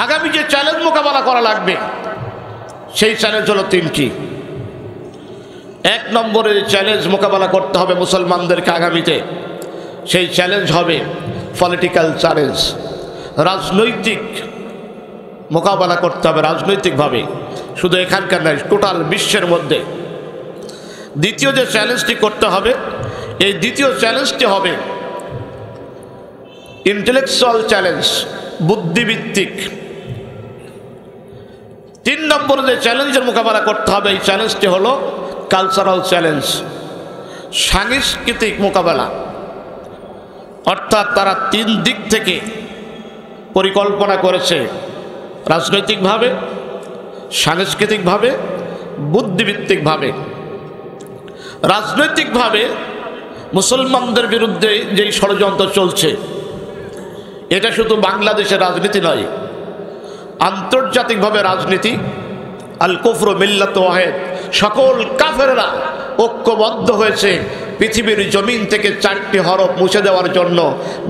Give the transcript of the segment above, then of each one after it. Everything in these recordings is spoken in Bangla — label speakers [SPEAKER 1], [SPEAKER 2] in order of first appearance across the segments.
[SPEAKER 1] আগামী যে চ্যালেঞ্জ মোকাবেলা করা লাগবে সেই চ্যালেঞ্জ হলো তিনটি। এক নম্বরে চ্যালেঞ্জ মোকাবেলা করতে হবে মুসলমানদেরকে আগামীতে, সেই চ্যালেঞ্জ হবে পলিটিক্যাল চ্যালেঞ্জ, রাজনৈতিক মোকাবেলা করতে হবে রাজনৈতিকভাবে, শুধু এখানকার নয়, টোটাল বিশ্বের মধ্যে। দ্বিতীয় যে চ্যালেঞ্জটি করতে হবে, এই দ্বিতীয় চ্যালেঞ্জটি হবে ইন্টেলেকচুয়াল চ্যালেঞ্জ, বুদ্ধিভিত্তিক। তিন নম্বরে যে চ্যালেঞ্জের মোকাবেলা করতে হবে, এই চ্যালেঞ্জটি হলো কালচারাল চ্যালেঞ্জ, সাংস্কৃতিক মোকাবেলা। অর্থাৎ তারা তিন দিক থেকে পরিকল্পনা করেছে, রাজনৈতিকভাবে, সাংস্কৃতিকভাবে, বুদ্ধিভিত্তিকভাবে। রাজনৈতিকভাবে মুসলমানদের বিরুদ্ধে যেই ষড়যন্ত্র চলছে, এটা শুধু বাংলাদেশের রাজনীতি নয়, আন্তর্জাতিকভাবে রাজনীতি। আল কুফরু মিল্লাত ওয়াহিদ, সকল কাফেররা ঐক্যবদ্ধ হয়েছে পৃথিবীর জমিন থেকে চারটি হরফ মুছে দেওয়ার জন্য।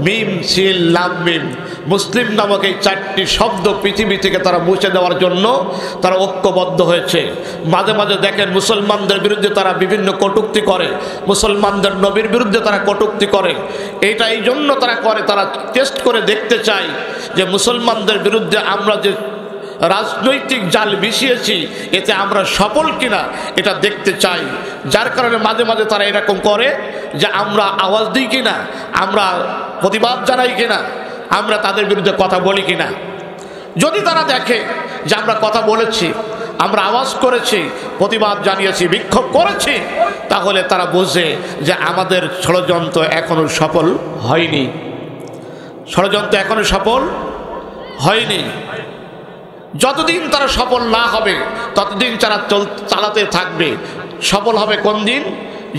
[SPEAKER 1] মিম, সিন, লাম, মিম, মুসলিম নামক এই চারটি শব্দ পৃথিবী থেকে তারা মুছে দেওয়ার জন্য তারা ঐক্যবদ্ধ হয়েছে। মাঝে মাঝে দেখেন মুসলমানদের বিরুদ্ধে তারা বিভিন্ন কটূক্তি করে, মুসলমানদের নবীর বিরুদ্ধে তারা কটূক্তি করে। এইটা এই জন্য তারা করে, তারা টেস্ট করে দেখতে চায় যে মুসলমানদের বিরুদ্ধে আমরা যে রাজনৈতিক জাল বিছিয়েছি এতে আমরা সফল কিনা এটা দেখতে চাই। যার কারণে মাঝে মাঝে তারা এরকম করে যে আমরা আওয়াজ দিই কিনা, আমরা প্রতিবাদ জানাই কিনা, আমরা তাদের বিরুদ্ধে কথা বলি কিনা। যদি তারা দেখে যে আমরা কথা বলেছি, আমরা আওয়াজ করেছি, প্রতিবাদ জানিয়েছি, বিক্ষোভ করেছি, তাহলে তারা বোঝে যে আমাদের ষড়যন্ত্র এখনো সফল হয়নি, ষড়যন্ত্র এখনো সফল হয়নি। যতদিন তারা সফল না হবে ততদিন তারা চালাতে থাকবে। সফল হবে কোন দিন?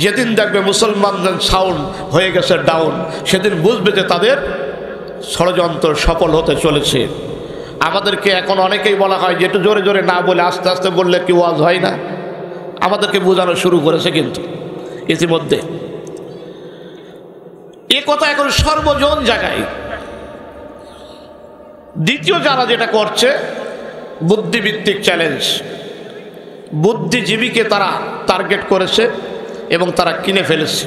[SPEAKER 1] যেদিন দেখবে মুসলমানদের সাউন্ড হয়ে গেছে ডাউন, সেদিন বুঝবে যে তাদের ষড়যন্ত্র সফল হতে চলেছে। আমাদেরকে এখন অনেকেই বলা হয় যে একটু জোরে জোরে না বলে আস্তে আস্তে বললে কি ওয়াজ হয় না। আমাদেরকে বোঝানো শুরু করেছে কিন্তু ইতিমধ্যে। এ কথা এখন সর্বজন জায়গায়। দ্বিতীয় যারা যেটা করছে বুদ্ধিভিত্তিক চ্যালেঞ্জ, বুদ্ধিজীবীকে তারা টার্গেট করেছে এবং তারা কিনে ফেলেছে।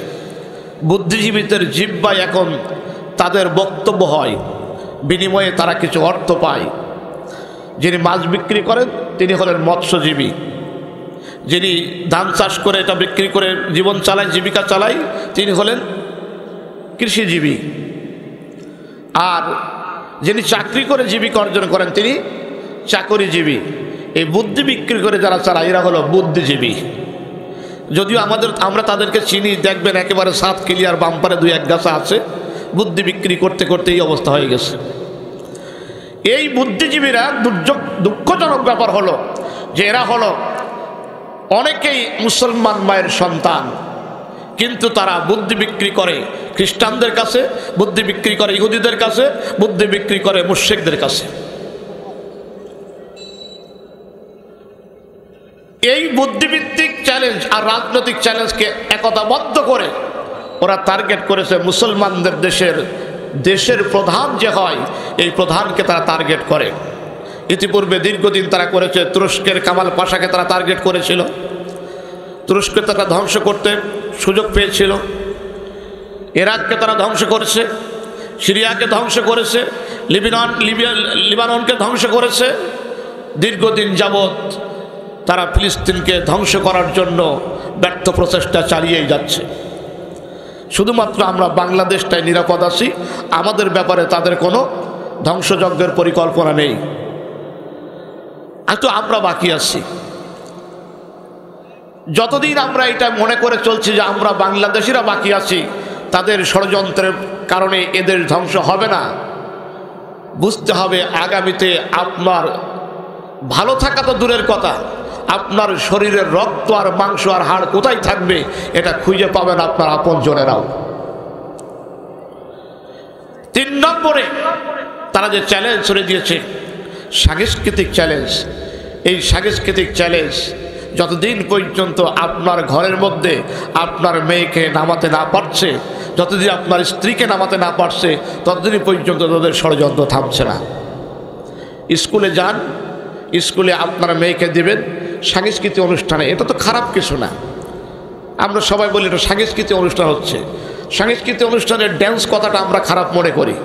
[SPEAKER 1] বুদ্ধিজীবীদের জিহ্বায় এখন তাদের বক্তব্য হয়, বিনিময়ে তারা কিছু অর্থ পায়। যিনি মাছ বিক্রি করেন তিনি হলেন মৎস্যজীবী, যিনি ধান চাষ করে এটা বিক্রি করে জীবন চালায়, জীবিকা চালায়, তিনি হলেন কৃষিজীবী। আর যিনি চাকরি করে জীবিকা অর্জন করেন তিনি চাকরিজীবী। এই বুদ্ধি বিক্রি করে যারা চালায় এরা হলো বুদ্ধিজীবী। যদিও আমরা তাদেরকে চিনি, দেখবেন একেবারে 7 ক্লিয়ার বাম্পারে 2-1 গাছা আছে, বুদ্ধি বিক্রি করতে করতে এই অবস্থা হয়ে গেছে। এই বুদ্ধিজীবীরা দুঃখজনক ব্যাপার হলো যে এরা হলো অনেকেই মুসলমান মায়ের সন্তান, কিন্তু তারা বুদ্ধি বিক্রি করে খ্রিস্টানদের কাছে, বুদ্ধি বিক্রি করে ইহুদিদের কাছে, বুদ্ধি বিক্রি করে মুশরিকদের কাছে। এই বুদ্ধিভিত্তিক চ্যালেঞ্জ আর রাজনৈতিক চ্যালেঞ্জকে একতাবদ্ধ করে ওরা টার্গেট করেছে মুসলমানদের দেশের প্রধান যে হয় এই প্রধানকে তারা টার্গেট করে। ইতিপূর্বে দীর্ঘদিন তারা করেছে, তুরস্কের কামাল পাশাকে তারা টার্গেট করেছিল, তুরস্ককে তারা ধ্বংস করতে সুযোগ পেয়েছিল। ইরাককে তারা ধ্বংস করেছে, সিরিয়াকে ধ্বংস করেছে, লিবাননকে ধ্বংস করেছে। দীর্ঘদিন যাবৎ তারা ফিলিস্তিনকে ধ্বংস করার জন্য ব্যর্থ প্রচেষ্টা চালিয়েই যাচ্ছে। শুধুমাত্র আমরা বাংলাদেশটাই নিরাপদ আছি, আমাদের ব্যাপারে তাদের কোনো ধ্বংসযজ্ঞের পরিকল্পনা নেই। তো আমরা বাকি আছি। যতদিন আমরা এটা মনে করে চলছি যে আমরা বাংলাদেশিরা বাকি আছি, তাদের ষড়যন্ত্রের কারণে এদের ধ্বংস হবে না। বুঝতে হবে আগামীতে আপনার ভালো থাকা তো দূরের কথা, আপনার শরীরের রক্ত আর মাংস আর হাড় কোথায় থাকবে এটা খুঁজে পাবেন আপনার আপনজনেরাও। 3 নম্বরে তারা যে চ্যালেঞ্জ ছড়ে দিয়েছে সাংস্কৃতিক চ্যালেঞ্জ। এই সাংস্কৃতিক চ্যালেঞ্জ যতদিন পর্যন্ত আপনার ঘরের মধ্যে আপনার মেয়েকে নামাতে না পারছে, যতদিন আপনার স্ত্রীকে নামাতে না পারছে, ততদিন পর্যন্ত তাদের ষড়যন্ত্র থামছে না। স্কুলে যান, স্কুলে আপনার মেয়েকে দেবেন সাংস্কৃতিক অনুষ্ঠানে, এটা তো খারাপ কিছু না। আমরা সবাই বলি এটা সাংস্কৃতিক অনুষ্ঠান হচ্ছে। সাংস্কৃতিক অনুষ্ঠানের ড্যান্স কথাটা আমরা খারাপ মনে করি,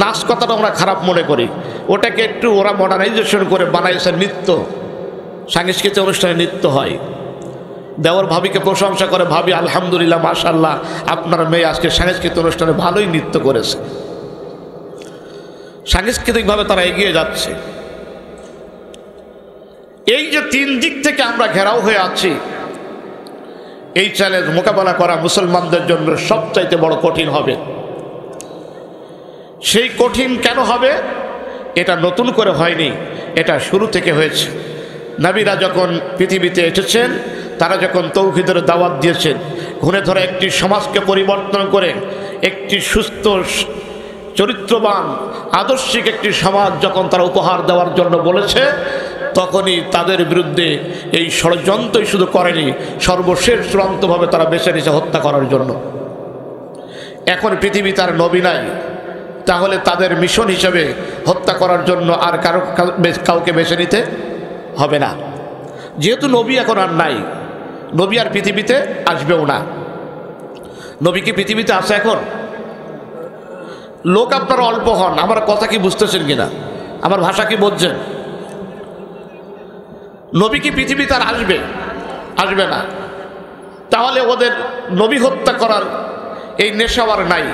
[SPEAKER 1] নাচ কথাটা আমরা খারাপ মনে করি। ওটাকে একটু ওরা মডার্নাইজেশন করে বানাইছে নৃত্য। সাংস্কৃতিক অনুষ্ঠানে নৃত্য হয়। দেওর ভাবিকে প্রশংসা করে, ভাবি আলহামদুলিল্লাহ মাশাআল্লাহ আপনার মেয়ে আজকে সাংস্কৃতিক অনুষ্ঠানে ভালোই নৃত্য করেছে। সাংস্কৃতিকভাবে তারা এগিয়ে যাচ্ছে। এই যে তিন দিক থেকে আমরা ঘেরাও হয়ে আছি, এই চ্যালেঞ্জ মোকাবেলা করা মুসলমানদের জন্য সবচাইতে বড় কঠিন হবে। সেই কঠিন কেন হবে? এটা নতুন করে হয়নি, এটা শুরু থেকে হয়েছে। নবীরা যখন পৃথিবীতে এসেছেন, তারা যখন তৌহিদের দাওয়াত দিয়েছেন, ঘুরে ধরে একটি সমাজকে পরিবর্তন করে একটি সুস্থ চরিত্রবান আদর্শিক একটি সমাজ যখন তারা উপহার দেওয়ার জন্য বলেছে, তখনই তাদের বিরুদ্ধে এই ষড়যন্ত্রই শুধু করেনি, সর্বশেষ চূড়ান্তভাবে তারা বেছে নিয়েছে হত্যা করার জন্য। এখন পৃথিবী তার নবী নাই, তাহলে তাদের মিশন হিসেবে হত্যা করার জন্য আর কাউকে বেছে নিতে হবে না। যেহেতু নবী এখন আর নাই, নবী আর পৃথিবীতে আসবেও না। নবী কি পৃথিবীতে আসে এখন? লোক আপনারা অল্প হন, আমার কথা কি বুঝতেছেন কিনা, আমার ভাষা কি বুঝছেন? নবী কি পৃথিবীতে আর আসবে? আসবে না। তাহলে ওদের নবী হত্যা করার এই নেশা আর নাই,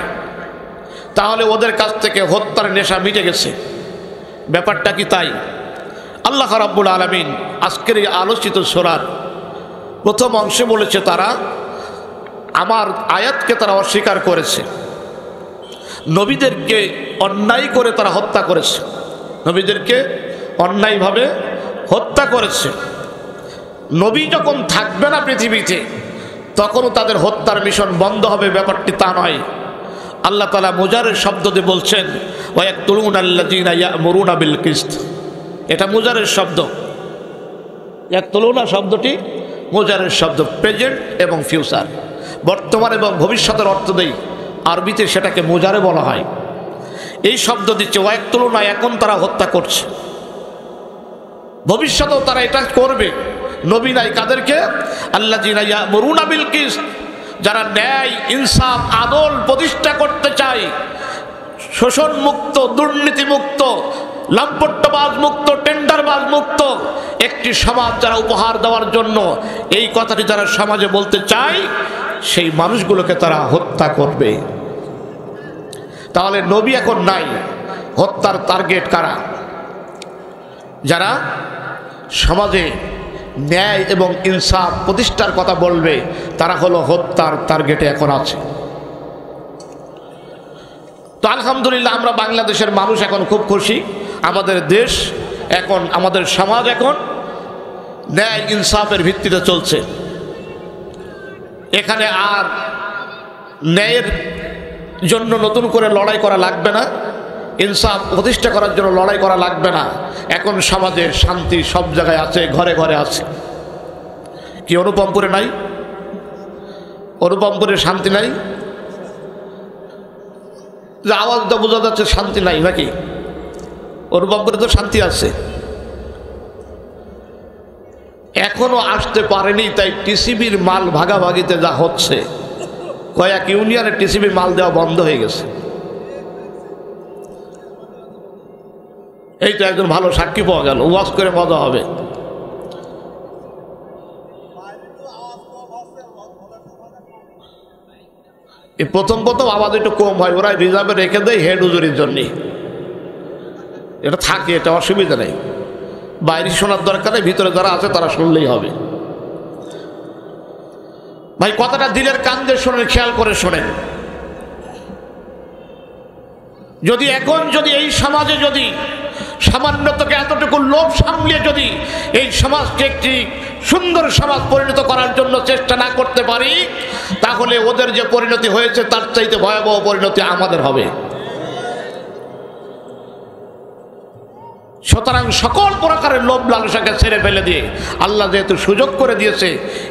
[SPEAKER 1] তাহলে ওদের কাছ থেকে হত্যার নেশা মিটে গেছে। ব্যাপারটা কি তাই? আল্লাহ রাব্বুল আলামিন আজকের এই আলোচিত সূরার প্রথম অংশে বলেছে, তারা আমার আয়াতকে তারা অস্বীকার করেছে, নবীদেরকে অন্যায় করে তারা হত্যা করেছে, নবীদেরকে অন্যায়ভাবে হত্যা করেছে। নবী যখন থাকবে না পৃথিবীতে, তখনও তাদের হত্যার মিশন বন্ধ হবে, ব্যাপারটি তা নয়। আল্লাহ তাআলা মুজারের শব্দ দিয়ে বলছেন, ওয়ায়াকতুলুনা আল্লাযীনা ইয়া'মুরুনা বিল কিসত। এটা মুজারের শব্দ। ইয়াকতুলুনা শব্দটি মুজারের শব্দ, প্রেজেন্ট এবং ফিউচার, বর্তমান এবং ভবিষ্যতের অর্থ দেই। আরবিতে সেটাকে মুজারে বলা হয়। এই শব্দ দিচ্ছে ওয়ায়াকতুলুনা, এখন তারা হত্যা করছে, ভবিষ্যতেও তারা এটা করবে। নবী নাই কাদেরকে? আল্লাযীনা ইয়া'মুরুনা বিল কিসত, যারা ন্যায় ইনসাফ আদল প্রতিষ্ঠা করতে চায়, শোষণ মুক্ত, দুর্নীতি মুক্ত, লাম্পট্যবাজ মুক্ত, টেন্ডারবাজ মুক্ত একটি সমাজ যারা উপহার দেওয়ার জন্য এই কথাটি যারা সমাজে বলতে চায়, সেই মানুষগুলোকে তারা হত্যা করবে। তাহলে নবী এখন নাই, হত্যার টার্গেট কারা? যারা সমাজে ন্যায় এবং ইনসাফ প্রতিষ্ঠার কথা বলবে, তারা হলো হত্যার টার্গেটে এখন আছে। তো আলহামদুলিল্লাহ আমরা বাংলাদেশের মানুষ এখন খুব খুশি। আমাদের দেশ এখন, আমাদের সমাজ এখন ন্যায় ইনসাফের ভিত্তিতে চলছে। এখানে আর ন্যায়ের জন্য নতুন করে লড়াই করা লাগবে না, ইনসাফ প্রতিষ্ঠা করার জন্য লড়াই করা লাগবে না। এখন সমাজে শান্তি সব জায়গায় আছে, ঘরে ঘরে আছে। কি অনুপমপুরে নাই? অনুপমপুরে শান্তি নাই? যে আওয়াজটা বোঝা যাচ্ছে শান্তি নাই নাকি? অনুপমপুরে তো শান্তি আছে, এখনো আসতে পারেনি। তাই টিসিবির মাল ভাগাভাগিতে যা হচ্ছে, কয়েক ইউনিয়নে টিসিবি মাল দেওয়া বন্ধ হয়ে গেছে। এই তো একজন ভালো সাক্ষী পাওয়া গেল, ওয়াজ করে মজা হবে। এই প্রথম প্রথম আওয়াজ একটু কম হয়, ওরা রিজার্ভে রেখে দেয় হেড হুজুরির জন্য। এটা থাকে, এটা অসুবিধা নেই, বাইরে শোনার দরকার নেই, ভিতরে যারা আছে তারা শুনলেই হবে। ভাই কথাটা দিলের কান দিয়ে শোনেন, খেয়াল করে শোনেন। যদি এখন যদি এই সমাজে যদি সামান্যতকে এতটুকু লোভ সামলিয়ে যদি এই সমাজকে একটি সুন্দর সমাজ পরিণত করার জন্য চেষ্টা না করতে পারি, তাহলে ওদের যে পরিণতি হয়েছে তার চাইতে ভয়াবহ পরিণতি আমাদের হবে। সুতরাং সকল প্রকারের লোভ লালসাকে ছেড়ে ফেলে দিয়ে আল্লাহ যেহেতু সুযোগ করে দিয়েছে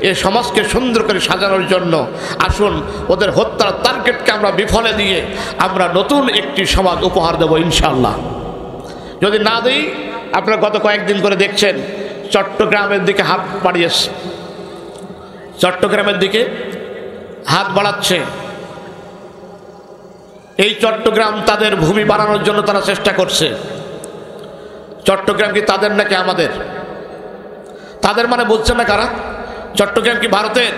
[SPEAKER 1] এই সমাজকে সুন্দর করে সাজানোর জন্য, আসুন ওদের হত্যার টার্গেটকে আমরা বিফলে দিয়ে আমরা নতুন একটি সমাজ উপহার দেব ইনশাআল্লাহ। যদি না দিই আপনারা গত কয়েকদিন করে দেখছেন চট্টগ্রামের দিকে হাত বাড়িয়েছে, চট্টগ্রামের দিকে হাত বাড়াচ্ছে। এই চট্টগ্রাম তাদের ভূমি বাড়ানোর জন্য তারা চেষ্টা করছে। চট্টগ্রাম কি তাদের নাকি আমাদের? তাদের মানে বুঝছেন না কারা? চট্টগ্রাম কি ভারতের?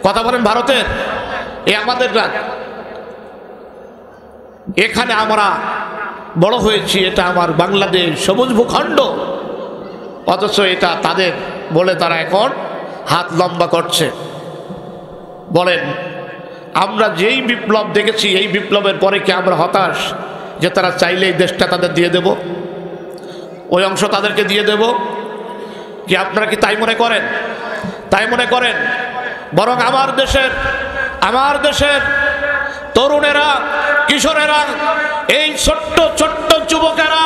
[SPEAKER 1] কথা বলেন, ভারতের? এ আমাদের না। এখানে আমরা বড় হয়েছি, এটা আমার বাংলাদেশ, সবুজ ভূখণ্ড, অথচ এটা তাদের বলে তারা এখন হাত লম্বা করছে। বলেন, আমরা যেই বিপ্লব দেখেছি, এই বিপ্লবের পরে কি আমরা হতাশ যে তারা চাইলে এই দেশটা তাদের দিয়ে দেব, ওই অংশ তাদেরকে দিয়ে দেব? কি আপনারা কি তাই মনে করেন? তাই মনে করেন? বরং আমার দেশের তরুণেরা, কিশোরেরা, এই ছোট্ট ছোট্ট যুবকেরা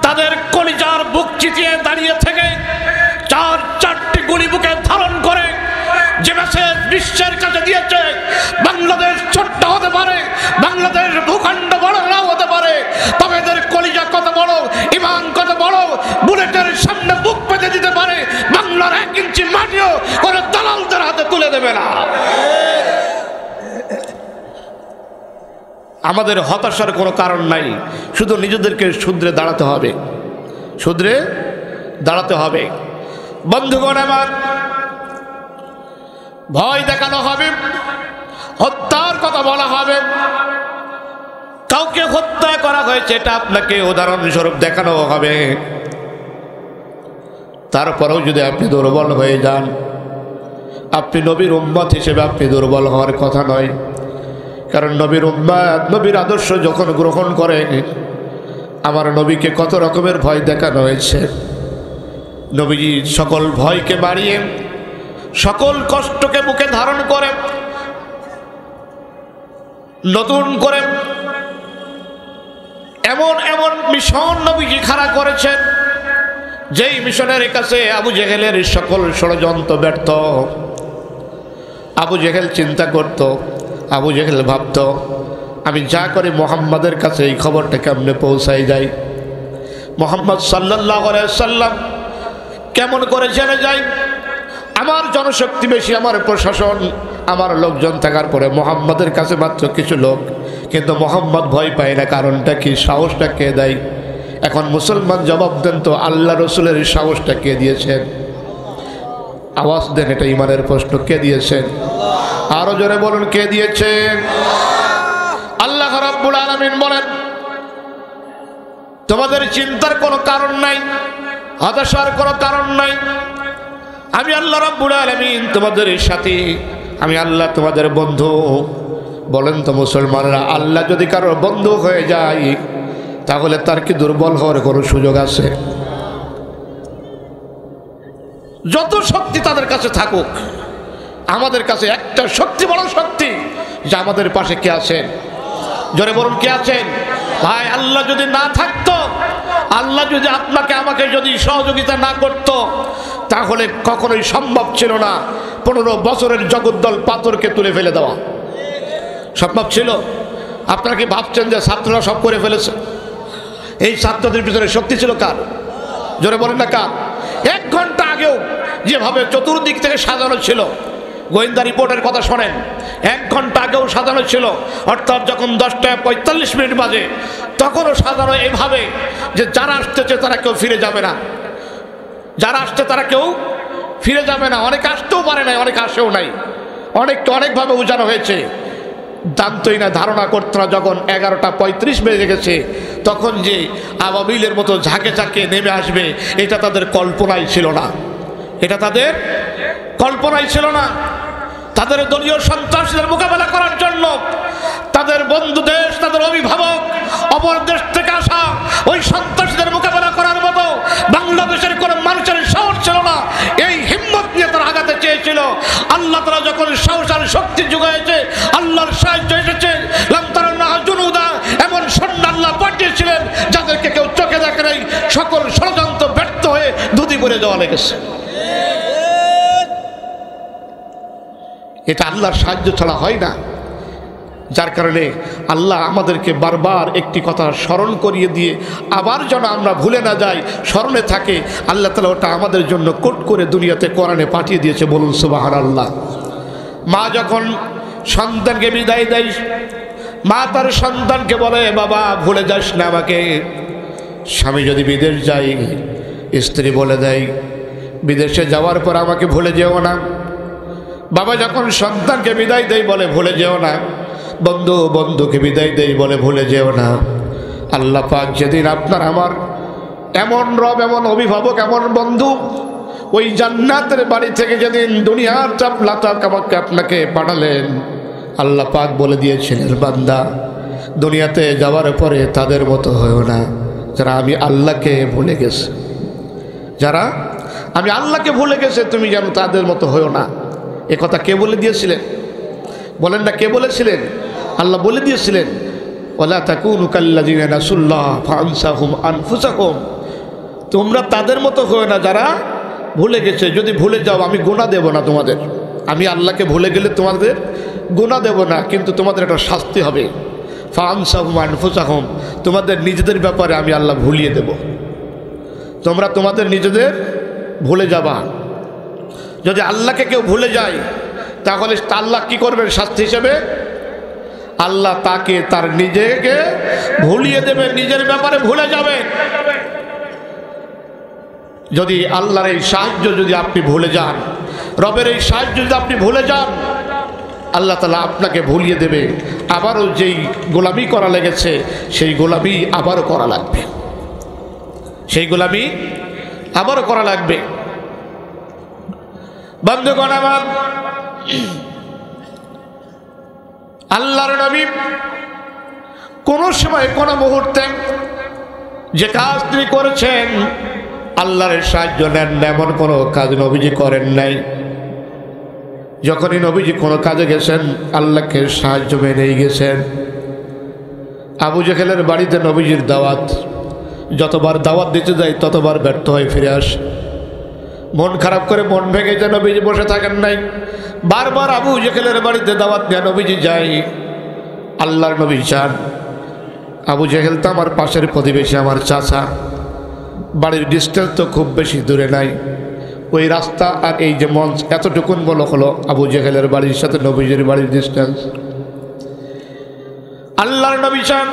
[SPEAKER 1] তাদের কলিজার বুক চিতিয়ে দাঁড়িয়ে থেকে চারটি গুলি বুকে ধারণ করে যে মেসেজ বিশ্বের কাছে দিয়েছে, বাংলাদেশ ছোট্ট হতে পারে, বাংলাদেশ ভূখণ্ড বড় নাও হতে পারে, তবে এদের কলিজা কত বড়, ইমান কত বড়, বুলেটের সামনে বুক পেতে দিতে পারে, বাংলার 1 ইঞ্চি মাটিও করে দালালদের হাতে তুলে দেবে না। আমাদের হতাশার কোনো কারণ নাই, শুধু নিজেদেরকে শুধরে দাঁড়াতে হবে, শুধরে দাঁড়াতে হবে। বন্ধুগণ আমার, ভয় দেখানো হবে, হত্যার কথা বলা হবে, কাউকে হত্যা করা হয়েছে এটা আপনাকে উদাহরণস্বরূপ দেখানো হবে। তারপরেও যদি আপনি দুর্বল হয়ে যান, আপনি নবীর উম্মত হিসেবে আপনি দুর্বল হওয়ার কথা নয়। কারণ নবীর উম্মত, নবীর আদর্শ যখন গ্রহণ করে, আমার নবীকে কত রকমের ভয় দেখানো হয়েছে। নবীজি সকল ভয়কে বাড়িয়ে, সকল কষ্টকে বুকে ধারণ করে নতুন করে এমন এমন মিশন নবীজি খাড়া করেছেন, যেই মিশনের কাছে আবু জেহেলের সকল ষড়যন্ত্র ব্যর্থ। আবু জেহেল চিন্তা করত, আবু জেহেল ভাবত, আমি যা করে মুহাম্মাদের কাছে এই খবরটা কেমনে পৌঁছাই যায়, মুহাম্মদ সাল্লাল্লাহু আলাইহি সাল্লাম কেমন করে জেনে যায়। আমার জনশক্তি বেশি, আমার প্রশাসন, আমার লোকজন থাকার পরে মুহাম্মাদের কাছে মাত্র কিছু লোক, কিন্তু মুহাম্মদ ভয় পায় না। কারণটা কি? সাহসটা কে দেয়? এখন মুসলমান জবাব দেন তো, আল্লাহ রসুলের সাহসটা কে দিয়েছেন? আওয়াজ দেন, এটা ইমানের প্রশ্ন, কে দিয়েছেন? আরো জোরে বলুন, কে দিয়েছেন? আল্লাহ রাব্বুল আলামিন বলেন, তোমাদের চিন্তার কোনো কারণ নাই, হতাশার কোনো কারণ নাই। আমি আল্লাহ রাব্বুল আলামিন তোমাদের সাথে, আমি আল্লাহ তোমাদের বন্ধু। বলেন তো মুসলমানরা, আল্লাহ যদি কারোর বন্ধু হয়ে যায়, তাহলে তার কি দুর্বল হওয়ার কোনো সুযোগ আছে? যত শক্তি তাদের কাছে থাকুক, আমাদের কাছে একটা শক্তি, বড় শক্তি, যে আমাদের পাশে কে আছেন? জোরে বলুন, কে আছেন? ভাই, আল্লাহ যদি না থাকতো, আল্লাহ যদি আপনাকে আমাকে যদি সহযোগিতা না করত, তাহলে কখনোই সম্ভব ছিল না 15 বছরের জগদ্দল পাথরকে তুলে ফেলে দেওয়া। সম্ভব ছিল? আপনারা কি ভাবছেন যে ছাত্ররা সব করে ফেলেছে? এই ছাত্রদের পিছনে শক্তি ছিল কার? জোরে বলেন না, কার? 1 ঘন্টা আগেও যেভাবে চতুর্দিক থেকে সাজানো ছিল, গোয়েন্দা রিপোর্টের কথা শোনেন, 1 ঘন্টা আগেও সাজানো ছিল, অর্থাৎ যখন 10:45 বাজে, তখনও সাজানো এভাবে যে যারা আসতেছে তারা কেউ ফিরে যাবে না, যারা আসছে তারা কেউ ফিরে যাবে না। অনেকে আসতেও পারে নাই, অনেকে আসেও নাই, অনেককে অনেকভাবে বোঝানো হয়েছে। জানতোই না, ধারণা করতো না, যখন 11:35 বেজে গেছে, তখন যে আবাবিলের মতো ঝাঁকে ঝাঁকে নেমে আসবে, এটা তাদের কল্পনাই ছিল না, এটা তাদের কল্পনাই ছিল না। তাদের দলীয় সন্ত্রাসীদের মোকাবেলা করার জন্য তাদের বন্ধু দেশ, তাদের অভিভাবক, অপর দেশ থেকে আসা ওই সন্ত্রাসীদের মোকাবেলা করার মতো বাংলাদেশের কোনো মানুষের সাহস ছিল না। এই হিম্মত নিয়ে তারা আগাতে চেয়েছিল। আল্লাহ তাআলা যখন সাহস আর শক্তি যোগাইছে, আল্লাহর সাহায্য এসেছে। লাম তারান্না জুনুদা, এমন সৈন্য আল্লাহ পাঠিয়েছিলেন যাদেরকে কেউ চোখে দেখে নাই। সকল ষড়যন্ত্র ব্যর্থ হয়ে ধুতি পরে যাওয়া লেগেছে। এটা আল্লাহর সাহায্য ছাড়া হয় না। যার কারণে আল্লাহ আমাদেরকে বারবার একটি কথা স্মরণ করিয়ে দিয়ে আবার যেন আমরা ভুলে না যাই, স্মরণে থাকে। আল্লাহ তাআলা ওটা আমাদের জন্য কোট করে দুনিয়াতে কোরআনে পাঠিয়ে দিয়েছে। বলুন সুবহানাল্লাহ। মা যখন সন্তানকে বিদায় দেয়, মা তার সন্তানকে বলে, বাবা ভুলে যাস না আমাকে। স্বামী যদি বিদেশ যায়, স্ত্রী বলে দেয়, বিদেশে যাওয়ার পর আমাকে ভুলে যেও না। বাবা যখন সন্তানকে বিদায় দেয় বলে, ভুলে যেও না। বন্ধু বন্ধুকে বিদায় দেয় বলে, ভুলে যেও না। আল্লাহ পাক যেদিন আপনার আমার এমন রব, এমন অভিভাবক, এমন বন্ধু ওই জান্নাতের বাড়ি থেকে যেদিন দুনিয়ার চাপলাতা কামাকে আপনাকে পাঠালেন, আল্লাহ পাক বলে দিয়েছিলেন, বান্দা দুনিয়াতে যাওয়ার পরে তাদের মতো হয়েও না যারা আমি আল্লাহকে ভুলে গেছে। যারা আমি আল্লাহকে ভুলে গেছে তুমি যেন তাদের মতো হয়েও না। এ কথা কে বলে দিয়েছিলেন? বলেন না, কে বলেছিলেন? আল্লাহ বলে দিয়েছিলেন, ওয়ালা তাকুনু কাল্লাযিনা নাসুল্লাহ ফাআনসাহুম আনফুসাহুম। তোমরা তাদের মতো হয়েও না যারা ভুলে গেছে। যদি ভুলে যাও আমি গুনাহ দেব না তোমাদের। আমি আল্লাহকে ভুলে গেলে তোমাদের গুনাহ দেব না, কিন্তু তোমাদের একটা শাস্তি হবে। ফাআনসাহুম আনফুসাহুম, তোমাদের নিজেদের ব্যাপারে আমি আল্লাহ ভুলিয়ে দেব। তোমরা তোমাদের নিজেদের ভুলে যাবা। যদি আল্লাহকে কেউ ভুলে যায় তাহলে আল্লাহ কি করবেন শাস্তি হিসেবে? আল্লাহ তাকে তার নিজেকে ভুলিয়ে দেবে, নিজের ব্যাপারে ভুলে যাবে। যদি আল্লাহর এই সাহায্য যদি আপনি ভুলে যান, রবের এই সাহায্য যদি আপনি ভুলে যান, আল্লাহ তাআলা আপনাকে ভুলিয়ে দেবে। আবারও যেই গোলামি করা লেগেছে সেই গোলামি আবারও করা লাগবে, সেই গোলামি আবারও করা লাগবে। বন্ধুগণ আমার, আল্লাহর নবী কোন সময় কোন মুহূর্তে যে কাজ তিনি করেছেন আল্লাহর সাহায্য নেন এমন কোনো কাজ নবীজি করেন নাই। যখনই নবীজি কোনো কাজে গেছেন আল্লাহকে সাহায্য মেনেই গেছেন। আবু জেহেলের বাড়িতে নবীজির দাওয়াত, যতবার দাওয়াত দিতে যায় ততবার ব্যর্থ হয়ে ফিরে আসে। মন খারাপ করে, মন ভেঙে যে নবীজি বসে থাকেন নাই, বারবার আবু জেহেলের বাড়িতে দাওয়াত নিয়ে নবীজি যায়। আল্লাহর নবী চান, আবু জেহেল তো আমার পাশের প্রতিবেশী, আমার চাচা, বাড়ির ডিস্টেন্স তো খুব বেশি দূরে নাই। ওই রাস্তা আর এই যে মঞ্চ এতটুকুন বলো হলো আবু জেহেলের বাড়ির সাথে নবীজির বাড়ির ডিস্টেন্স। আল্লাহর নবী চান,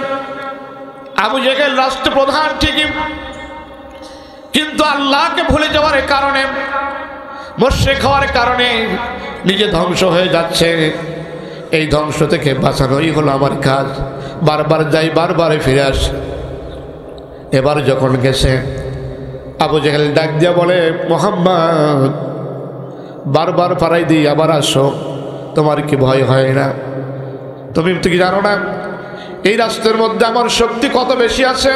[SPEAKER 1] আবু জেহেল রাষ্ট্রপ্রধান ঠিকই, কিন্তু আল্লাহকে ভুলে যাওয়ার কারণে, মুশরিক হওয়ার কারণে নিজে ধ্বংস হয়ে যাচ্ছে। এই ধ্বংস থেকে বাঁচানোই হলো আমার কাজ। বারবার যাই, বারবার ফিরে আসে। এবার যখন গেছে আবু জেহেল ডাক দিয়া বলে, মুহাম্মদ বারবার পাড়াই দিই, আবার আসো, তোমার কি ভয় হয় না? তুমি কি জানো না এই রাষ্ট্রের মধ্যে আমার শক্তি কত বেশি আছে?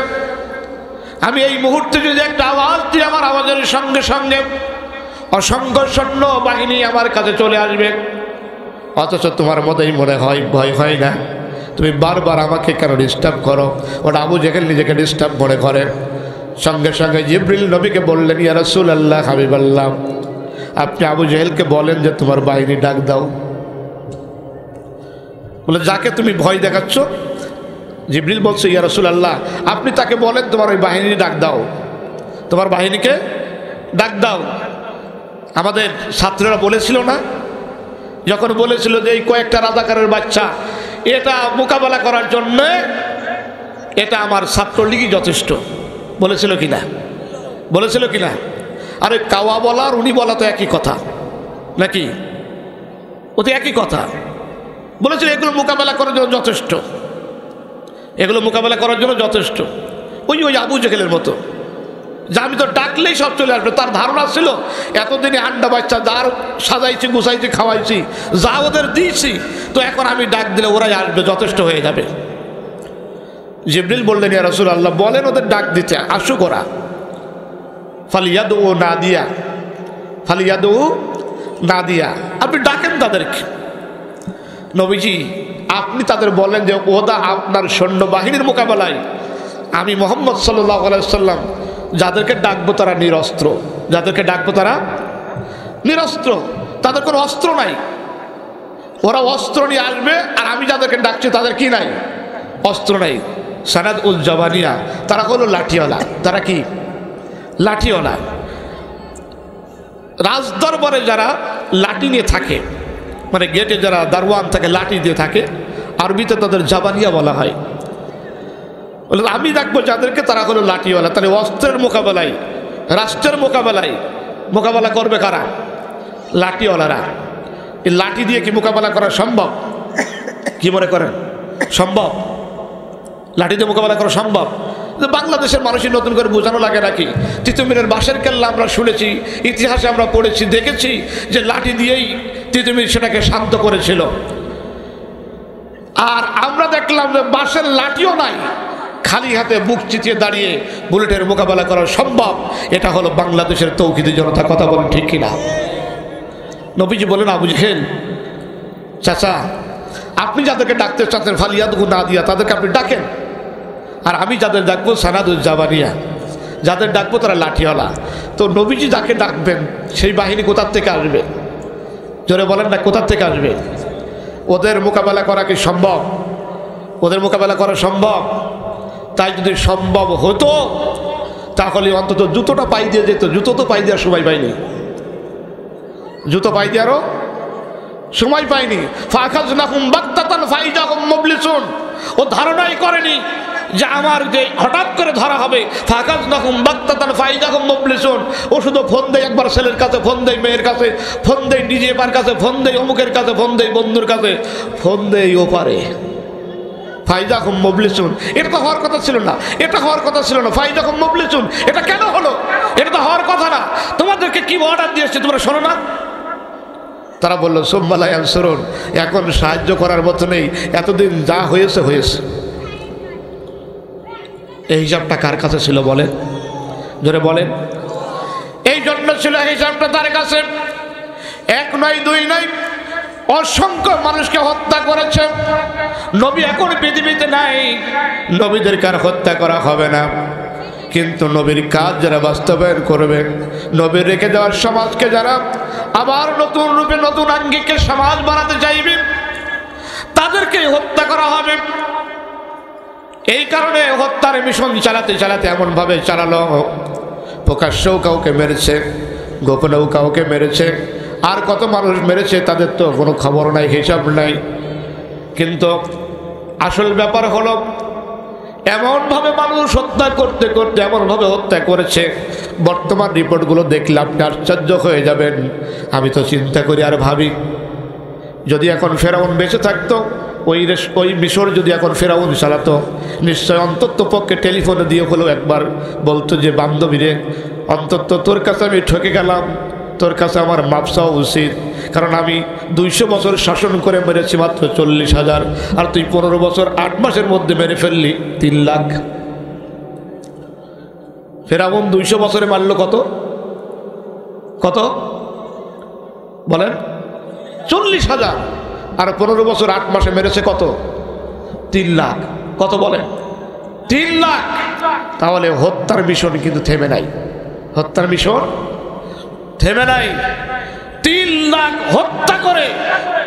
[SPEAKER 1] আমি এই মুহূর্তে যদি একটা আওয়াজ দিই, আমার আওয়াজের সঙ্গে সঙ্গে অসংখ্য সৈন্য বাহিনী আমার কাছে চলে আসবে, অথচ তোমার মতোই মনে হয় ভয় হয় না। তুমি বারবার আমাকে কেন ডিস্টার্ব করো? ওটা আবু জেহেল নিজেকে ডিস্টার্ব মনে করে। সঙ্গে সঙ্গে জিবরিল নবীকে বললেন, ইয়া রাসূলুল্লাহ, হাবিবাল্লাহ, আপনি আবু জেহেলকে বলেন যে তোমার বাহিনী ডাক দাও। বলে, যাকে তুমি ভয় দেখাচ্ছ? জিবরিল বলছে, ইয়া রাসূলুল্লাহ, আপনি তাকে বলেন তোমার ওই বাহিনী ডাক দাও, তোমার বাহিনীকে ডাক দাও। আমাদের ছাত্ররা বলেছিল না, যখন বলেছিল যে এই কয়েকটা রাজাকারের বাচ্চা, এটা মোকাবেলা করার জন্য এটা আমার ছাত্রলীগই যথেষ্ট, বলেছিল কিনা? বলেছিল কিনা? আরে কাওয়া বলা আর উনি বলা তো একই কথা নাকি? ও তো একই কথা বলেছিল। এগুলো মোকাবেলা করার জন্য যথেষ্ট, এগুলো মোকাবেলা করার জন্য যথেষ্ট। ওই আবু জেহেলের মতো, যে আমি তো ডাকলেই সব চলে আসবে। তার ধারণা ছিল এতদিনে আন্ডা বাচ্চা যার সাজাইছি, গুছাইছি, খাওয়াইছি, যা ওদের দিয়েছি, তো এখন আমি ডাক দিলে ওরাই আসবে, যথেষ্ট হয়ে যাবে। জিবরিল বললেন, ইয়া রাসূলুল্লাহ, বলেন ওদের ডাক দিতে, আসুক ওরা। ফালিয়াদু নাদিয়া, ফালিয়াদু নাদিয়া, আপনি ডাকেন তাদেরকে। নবীজি আপনি তাদের বলেন যে ওদা আপনার সৈন্যবাহিনীর মোকাবেলায় আমি মুহাম্মদ সাল্লাল্লাহু আলাইহি ওয়াসাল্লাম যাদেরকে ডাকবো তারা নিরস্ত্র, যাদেরকে ডাকবো তারা নিরস্ত্র, তাদের কোনো অস্ত্র নাই। ওরা অস্ত্র নিয়ে আসবে, আর আমি যাদেরকে ডাকছি তাদের কি নাই? অস্ত্র নাই। সানাদ উল জাবানিয়া, তারা হলো লাঠিওয়ালা। তারা কি? লাঠিওয়ালা। রাজদরবারে যারা লাঠি নিয়ে থাকে, মানে গেটে যারা দারওয়ান থাকে লাঠি দিয়ে থাকে, আরবিতে তাদের জাবানিয়া বলা হয়। আমি দেখবো যাদেরকে, তারা হলো লাঠিওয়ালা। তাহলে অস্ত্রের মোকাবেলায়, রাষ্ট্রের মোকাবেলা করবে কারা? লাঠিওয়ালারা। এই লাঠি দিয়ে কি মোকাবেলা করা সম্ভব? কি মনে করেন সম্ভব? লাঠি দিয়ে মোকাবেলা করা সম্ভব? বাংলাদেশের মানুষের নতুন করে বোঝানো লাগে নাকি? তিতুমিরের বাঁশের কেল্লা আমরা শুনেছি, ইতিহাসে আমরা পড়েছি, দেখেছি যে লাঠি দিয়েই তিতুমির সেটাকে শান্ত করেছিল। আর আমরা দেখলাম যে বাঁশের লাঠিও নাই, খালি হাতে বুক চিতিয়ে দাঁড়িয়ে বুলেটের মোকাবেলা করা সম্ভব। এটা হলো বাংলাদেশের তৌহিদি জনতা। কথা বলেন ঠিক কিনা? নবীজি বলেন, আবু জেহেল চাচা, আপনি যাদেরকে ডাকতে চাচ্ছেন ফালিয়াদু না দিয়া, তাদেরকে আপনি ডাকেন। আর আমি যাদের ডাকবো সানাদুল জাবানিয়া, যাদের ডাকবো তারা লাঠিওয়ালা। তো নবীজি যাকে ডাকবেন সেই বাহিনী কোথার থেকে আসবে? জোরে বলেন না, কোথার থেকে আসবে? ওদের মোকাবেলা করা কি সম্ভব? ওদের মোকাবেলা করা সম্ভব? তাই যদি সম্ভব হতো তাহলে অন্তত জুতোটা পাই দিয়ে যেত। জুতো তো পাই দেওয়ার সময় পাইনি, জুতো পাই দেওয়ারও সময় পাইনি। ফাখাযনাহুম বাগতাতান ফাইজাহুম মুবলিসুন। ও ধারণাই করেনি যে আমার যে হঠাৎ করে ধরা হবে। ফাখাযনাহুম বাগতাতান ফাইজাহুম মুবলিসুন। ও শুধু ফোন দেয়, একবার ছেলের কাছে ফোন দেয়, মেয়ের কাছে ফোন দেয়, নিজের কাছে ফোন দেয়, অমুকের কাছে ফোন দেয়, বন্ধুর কাছে ফোন দেয়, ও পারে। ফাইজাহুম মুবলিসুন, এটা তো হওয়ার কথা ছিল না, এটা হওয়ার কথা ছিল না। ফাইজাহুম মুবলিসুন, এটা কেন হলো? এটা তো হওয়ার কথা না। তোমাদেরকে কি অর্ডার দিয়েছে তোমরা শোনো না? তারা বলল সুম্মা লা ইয়ানসুরুন, এখন সাহায্য করার মতো নেই, এতদিন যা হয়েছে হয়েছে। এই হিসাবটা কার কাছে ছিল বলেন? জোরে বলেন। এই জন্য ছিল হিসাবটা তার কাছে। এক নয়, দুই নয়, অসংখ্য মানুষকে হত্যা করেছে। নবী এখন পৃথিবীতে নাই, নবীদেরকে আর হত্যা করা হবে না। কিন্তু নবীর কাজ যারা বাস্তবায়ন করবে, নবীর রেখে দেওয়ার সমাজকে যারা আবার নতুন রূপে নতুন আঙ্গিকে সমাজ বানাতে চাইবে, তাদেরকে হত্যা করা হবে। এই কারণে হত্যার মিশন চালাতে চালাতে এমনভাবে চালালো, প্রকাশ্যেও কাউকে মেরেছে, গোপনেও কাউকে মেরেছে। আর কত মানুষ মেরেছে তাদের তো কোনো খবর নাই, হিসাব নাই। কিন্তু আসল ব্যাপার হলো এমনভাবে মানুষ হত্যা করতে করতে এমনভাবে হত্যা করেছে, বর্তমান রিপোর্টগুলো দেখলে আপনি আশ্চর্য হয়ে যাবেন। আমি তো চিন্তা করি আর ভাবি, যদি এখন ফেরাউন বেঁচে থাকতো, ওই মিশর যদি এখন ফেরাউন চালাতো, নিশ্চয় অন্তত পক্ষে টেলিফোনে দিয়ে হলেও একবার বলতো যে বান্ধবীরে, অন্তত তোর কাছে আমি ঠকে গেলাম, তোর কাছে আমার মাপ চাওয়া উচিত। কারণ আমি 200 বছর শাসন করে মেরেছি মাত্র 40,000, আর তুই 15 বছর 8 মাসের মধ্যে মেরে ফেললি 3 লাখ। ফেরাউন 200 বছরে মারলো কত? কত বলেন? 40,000। আর 15 বছর 8 মাসে মেরেছে কত? 3 লাখ। কত বলেন? 3 লাখ। তাহলে হত্যার মিশন কিন্তু থেমে নাই, হত্যার মিশন থেমে নাই। 3 লাখ হত্যা করে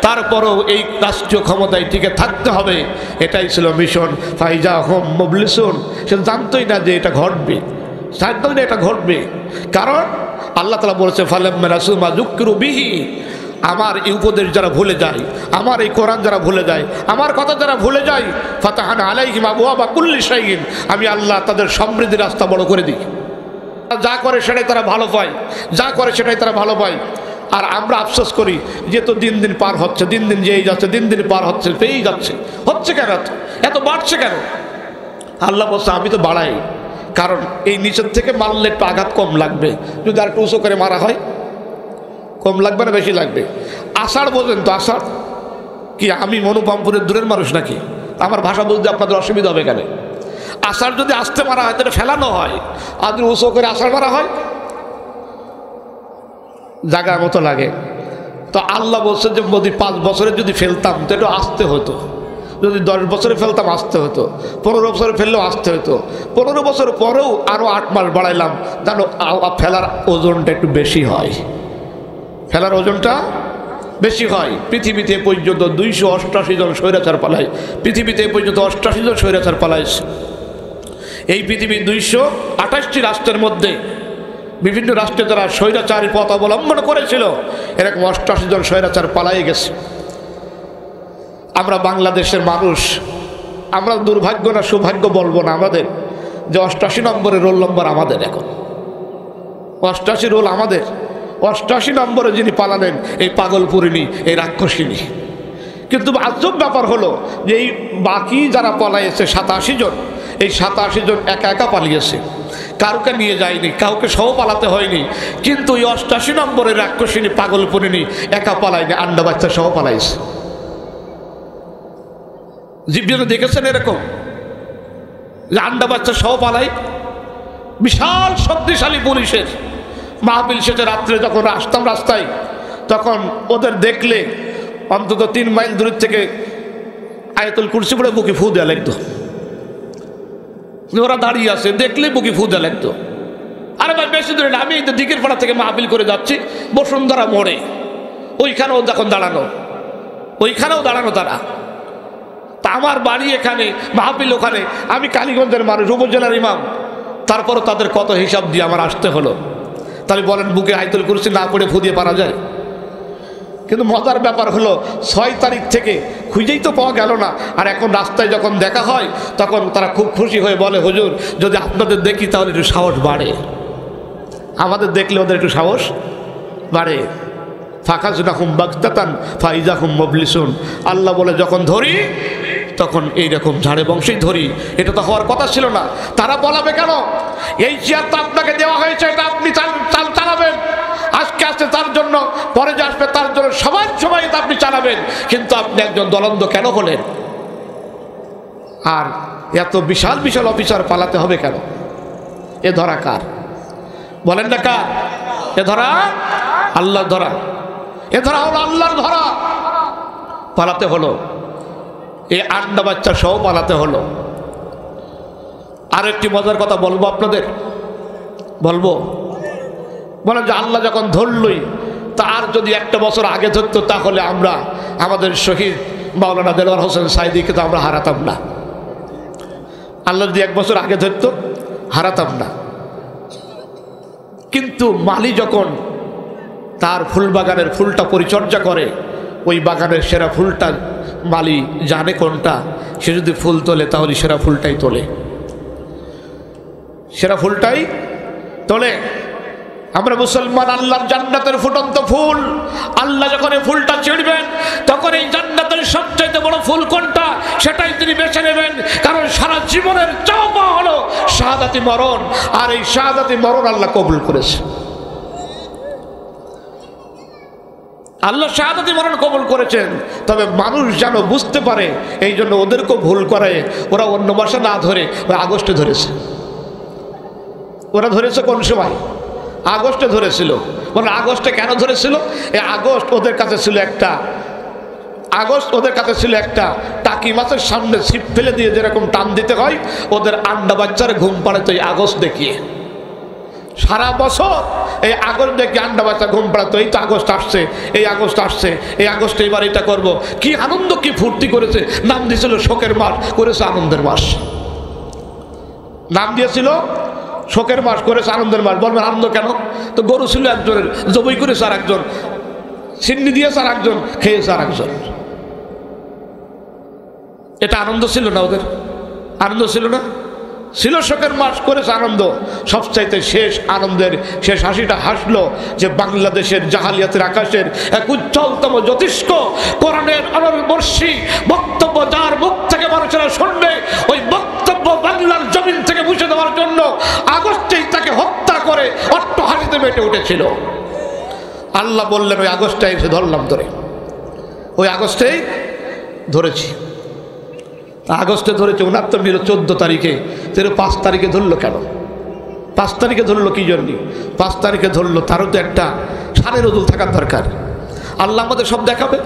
[SPEAKER 1] তারপরও এই রাষ্ট্রীয় ক্ষমতায় টিকে থাকতে হবে, এটাই ছিল মিশন। ফাইজাহুম মুবলিসুন। সে জানতোই না যে এটা ঘটবে, জানতোই না এটা ঘটবে। কারণ আল্লাহ তাআলা বলেছে ফালাম্মা নাসু মা যুক্কিরু বিহি, আমার এই উপদেশ যারা ভুলে যায়, আমার এই কোরআন যারা ভুলে যায়, আমার কথা যারা ভুলে যায়, ফাতাহানা আলাইহিম আবওয়াবা কুল্লি শাইইন, আমি আল্লাহ তাদের সমৃদ্ধির রাস্তা বড় করে দিই। যা করে সেটাই তারা ভালো পায়, যা করে সেটাই তারা ভালো পায়। আর আমরা আফসোস করি যে তো দিন দিন পার হচ্ছে, দিন দিন যেই যাচ্ছে, দিন দিন পার হচ্ছে, পেয়েই যাচ্ছে। হচ্ছে কেন? এত বাড়ছে কেন? আল্লাহ বলছে আমি তো বাড়াই, কারণ এই নিচের থেকে মারলে একটু আঘাত কম লাগবে। যদি আর একটু উঁচু করে মারা হয় কম লাগবে না বেশি লাগবে? আষাঢ় বোঝেন তো? আষাঢ় কি আমি মনুপামপুরের দূরের মানুষ নাকি? আমার ভাষা বুঝতে আপনাদের অসুবিধা হবে কেন? আষাঢ় যদি আসতে মারা হয় তাহলে ফেলানো হয়, আর যদি উঁচু করে আষাঢ় মারা হয় জায়গার মতো লাগে। তো আল্লাহ বলছে যে যদি 5 বছরে যদি ফেলতাম তো একটু আসতে হতো, যদি 10 বছরে ফেলতাম আসতে হতো, 15 বছরে ফেললেও আসতে হতো। 15 বছর পরেও আরও 8 মাস বাড়াইলাম, জানো ফেলার ওজনটা একটু বেশি হয়, ফেলার ওজনটা বেশি হয়। পৃথিবীতে পর্যন্ত 288 জন স্বৈরাচার পালায়, পৃথিবীতে পর্যন্ত 88 জন স্বৈরাচার পালাইছে। এই পৃথিবীর 228টি রাষ্ট্রের মধ্যে বিভিন্ন রাষ্ট্রে যারা স্বৈরাচারী পথ অবলম্বন করেছিল এরকম 88 জন স্বৈরাচার পালাই গেছে। আমরা বাংলাদেশের মানুষ, আমরা দুর্ভাগ্য না সৌভাগ্য বলবো না আমাদের, যে 88 নম্বরের রোল নম্বর আমাদের। এখন 88 রোল আমাদের। 88 নম্বরে যিনি পালালেন এই পাগলপুরিনী, এই রাক্ষসিনী। কিন্তু আজব ব্যাপার হলো যে এই বাকি যারা পালাইছে 87 জন, এই 87 জন একা একা পালিয়েছে, কাউকে নিয়ে যায়নি, কাউকে সহ পালাতে হয়নি। কিন্তু এই 88 নম্বরের রাক্ষসিনী পাগলপুরিনী একা পালায়নি, আন্ডা বাচ্চা সহ পালাইছে। জীবজন্তু দেখেছেন এরকম যে আন্ডা বাচ্চা সহ পালাই? বিশাল শক্তিশালী পুলিশের মাহফিল শেষে রাত্রে যখন আসতাম রাস্তায়, তখন ওদের দেখলে অন্তত 3 মাইল দূর থেকে আয়াতুল কুরসি পড়ে বুকে ফু দেওয়া লাগতো। ওরা দাঁড়িয়ে আছে, দেখলে বুকে ফু দেওয়া লাগতো। আরে ভাই বেশি দূরে না, আমি এই দিকের পাড়া থেকে মাহফিল করে যাচ্ছি বসুন্ধরা মোড়ে, ওইখানেও যখন দাঁড়ানো, ওইখানেও দাঁড়ানো তারা। তা আমার বাড়ি এখানে, মাহফিল ওখানে, আমি কালীগঞ্জের মানুষ, উপজেলার ইমাম, তারপরও তাদের কত হিসাব দিয়ে আমার আসতে হলো। তাহলে বলেন বুকে আয়াতুল কুরসি না পড়ে ফু দিয়ে পারা যায়? কিন্তু মজার ব্যাপার হলো 6 তারিখ থেকে খুঁজেই তো পাওয়া গেল না। আর এখন রাস্তায় যখন দেখা হয় তখন তারা খুব খুশি হয়ে বলে, হুজুর যদি আপনাদের দেখি তাহলে একটু সাহস বাড়ে। আমাদের দেখলে ওদের একটু সাহস বাড়ে। ফাখাজনাহুম বাগতাতান ফাইজাহুম মুবলিসুন। আল্লাহ বলে যখন ধরি তখন এইরকম ঝাড়ে বংশেই ধরি। এটা তো হওয়ার কথা ছিল না। তারা বলাবে কেন? এই চেয়ার তো আপনাকে দেওয়া হয়েছে, এটা আপনি চালাবেন। আজকে আসছে তার জন্য, পরে যে আসবে তার জন্য, সবাই তো আপনি চালাবেন। কিন্তু আপনি একজন দলন্ধ কেন হলেন? আর এত বিশাল বিশাল অফিসার পালাতে হবে কেন? এ ধরা কার? বলেন না কার? এ ধরা আল্লাহর ধরা। এ ধরা হলো আল্লাহর ধরা। পালাতে হলো, এই আন্ডা বাচ্চা সহ পালাতে হলো। আর একটি মজার কথা বলবো আপনাদের, বলবো। বলেন যে আল্লাহ যখন ধরলই, তার যদি 1 বছর আগে ধরতো তাহলে আমরা আমাদের শহীদ মাওলানা দেলোয়ার হোসেন সাইদিকে তো আমরা হারাতাম না। আল্লাহ যদি 1 বছর আগে ধরতো হারাতাম না। কিন্তু মালি যখন তার ফুল বাগানের ফুলটা পরিচর্যা করে, ওই বাগানের সেরা ফুলটা মালি জানে কোনটা। সে যদি ফুল তোলে তাহলে সেরা ফুলটাই তোলে, সেরা ফুলটাই তোলে। আমরা মুসলমান, আল্লাহর জান্নাতের ফুটন্ত ফুল। আল্লাহ যখন এই ফুলটা ছিঁড়বেন তখন এই জান্নাতের সবচাইতে বড় ফুল কোনটা সেটাই তিনি বেছে নেবেন। কারণ সারা জীবনের চাওয়া হলো শাহাদাতি মরণ, আর এই শাহাদাতি মরণ আল্লাহ কবুল করেছে। আল্লাহ শাহাদাতি মরণ কবুল করেছেন। তবে মানুষ যেন বুঝতে পারে, এই জন্য ওদেরকেও ভুল করে। ওরা অন্য মাসে না ধরে ওই আগস্টে ধরেছে। ওরা ধরেছে কোন সময়? আগস্টে ধরেছিল। বলে আগস্টে কেন ধরেছিল? এই আগস্ট ওদের কাছে ছিল একটা, আগস্ট ওদের কাছে ছিল একটা টাকি মাছের সামনে ছিপ ফেলে দিয়ে যেরকম টান দিতে হয়, ওদের আন্ডা বাচ্চার ঘুম পাড়ে তো এই আগস্ট দেখিয়ে। সারা বছর এই আগস্ট দেখে আন্ডা বাচ্চা ঘুম পাড়াতো, এই তো আগস্ট আসছে, এই আগস্ট আসছে, এই আগস্টে এবার এটা করবো। কি আনন্দ, কি ফুর্তি করেছে। নাম দিয়েছিল শোকের মাস, করেছে আনন্দের মাস। নাম দিয়েছিল শোকের মাস, করেছে আনন্দের মাস। বলবেন আনন্দ কেন? তো গরু ছিল একজনের, জবই করেছে আর একজন, সিন্নি দিয়েছে আর একজন, খেয়েছে আর একজন। এটা আনন্দ ছিল না ওদের? আনন্দ ছিল না? ছিল শোকের মাস, করেছে আনন্দ। সবচাইতে শেষ আনন্দের শেষ হাসিটা হাসলো যে বাংলাদেশের জাহালিয়াতের আকাশের এক উজ্জ্বলতম জ্যোতিষ্ক কোরআনের আলোর বর্ষী বক্তব্য যার মুখ থেকে মানুষেরা শুনবে, ওই বক্তব্য বাংলার জমিন থেকে মুছে দেওয়ার জন্য আগস্টেই তাকে হত্যা করে অট্টহাসিতে মেটে উঠেছিল। আল্লাহ বললেন ওই আগস্টে এসে ধরলাম ধরে, ওই আগস্টেই ধরেছি। আগস্টে ধরেছে, ওনার তো মিল 14 তারিখে, 5 তারিখে ধরলো কেন? 5 তারিখে ধরলো কি জন্য? 5 তারিখে ধরলো তারও তো একটা সারে রজুল থাকার দরকার। আল্লাহ আমাদের সব দেখাবে।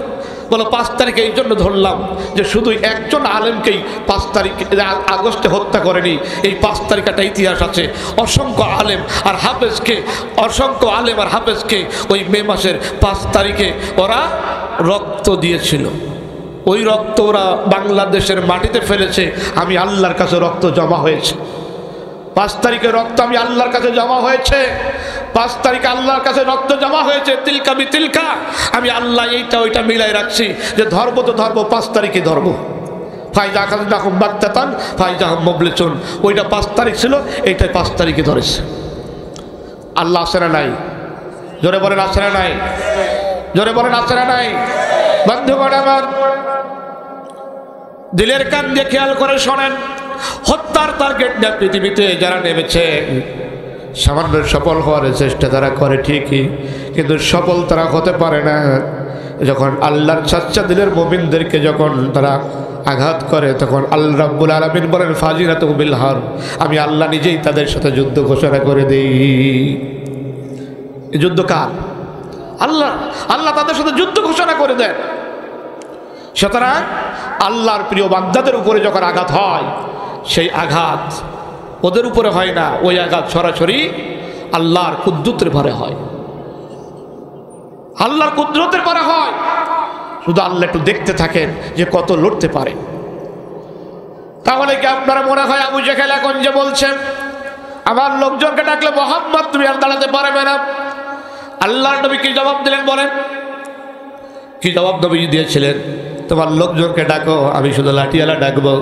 [SPEAKER 1] বলো 5 তারিখে এই জন্য ধরলাম যে শুধু একজন আলেমকেই 5 তারিখে আগস্টে হত্যা করেনি। এই 5 তারিখ একটা ইতিহাস আছে। অসংখ্য আলেম আর হাফেজকে, অসংখ্য আলেম আর হাফেজকে ওই মে মাসের 5 তারিখে ওরা রক্ত দিয়েছিল, ওই রক্ত ওরা বাংলাদেশের মাটিতে ফেলেছে। আমি আল্লাহর কাছে রক্ত জমা হয়েছে 5 তারিখে, রক্ত আমি আল্লাহর কাছে জমা হয়েছে 5 তারিখে, আল্লাহর কাছে রক্ত জমা হয়েছে। তিলকা বি তিলকা, আমি আল্লাহ এইটা ওইটা মিলাই রাখছি যে ধর্ম তো ধর্ম 5 তারিখে ধর্ম। ফাইজা খাজনাহুম বাগতাতান ফাইজা হুম মুবলিসুন, ওইটা 5 তারিখ ছিল, এইটা 5 তারিখে ধরেছে। আল্লাহ আসে না নাই? জোরে বলেন আসে না নাই? জোরে বলেন আসে না নাই? বন্ধুগণ আমার, দিলের কান দিয়ে খেয়াল করে শোনেন, হত্যার টার্গেট নিয়ে পৃথিবীতে যারা নেমেছে, সামান্য সফল হওয়ার চেষ্টা তারা করে ঠিকই, কিন্তু সফল তারা হতে পারে না। যখন আল্লাহর সাচ্চা দিলের মুমিনদেরকে যখন তারা আঘাত করে, তখন আল্লাহ রাব্বুল আলামিন বলেন ফাজিরাতু বিল হারব, আমি আল্লাহ নিজেই তাদের সাথে যুদ্ধ ঘোষণা করে দেই। এই যুদ্ধ কার? আল্লাহ। আল্লাহ তাদের সাথে যুদ্ধ ঘোষণা করে দেন। সুতরাং আল্লাহর প্রিয় বান্দাদের উপরে যখন আঘাত হয়, সেই আঘাত ওদের উপরে হয় না, ওই আঘাত সরাসরি আল্লাহর কুদরতের ভরে হয়, আল্লাহর কুদরতের ভরে হয়। শুধু আল্লাহ একটু দেখতে থাকেন যে কত লড়তে পারে। তাহলে কি আপনারা মনে হয় আবু জেহেল এখন যে বলছেন আমার লোকজনকে ডাকলে মুহাম্মদ তুমি আর দাঁড়াতে পারবে না? আল্লাহর নবী কি জবাব দিলেন বলেন? কি জবাব নবী দিয়েছিলেন? তোমার লোকজনকে ডাকো, আমি শুধু লাঠিওয়ালা ডাকবো।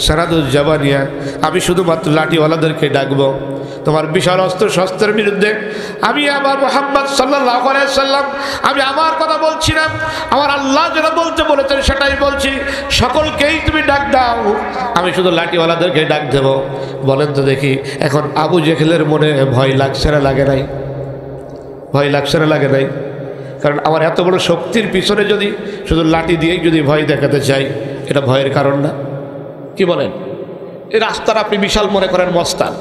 [SPEAKER 1] সারাদুজ্জামানিয়া, আমি শুধুমাত্র লাঠিওয়ালাদেরকে ডাকবো। তোমার বিশাল অস্ত্র শস্ত্রের বিরুদ্ধে আমি আমার মুহাম্মদ সাল্লাল্লাহু আলাইহি সাল্লাম, আমি আমার কথা বলছি না, আমার আল্লাহ যেটা বলতে বলেছেন সেটাই বলছি। সকলকেই তুমি ডাক দাও, আমি শুধু লাঠিওয়ালাদেরকে ডাক দেব। বলেন তো দেখি, এখন আবু জেহেলের মনে ভয় লাগছে না লাগে নাই? ভয় লাগছে না লাগে নাই? কারণ আমার এত বড় শক্তির পিছনে যদি শুধু লাঠি দিয়েই যদি ভয় দেখাতে চাই, এটা ভয়ের কারণ না? কি বলেন? এই রাস্তার আপনি বিশাল মনে করেন মস্তান,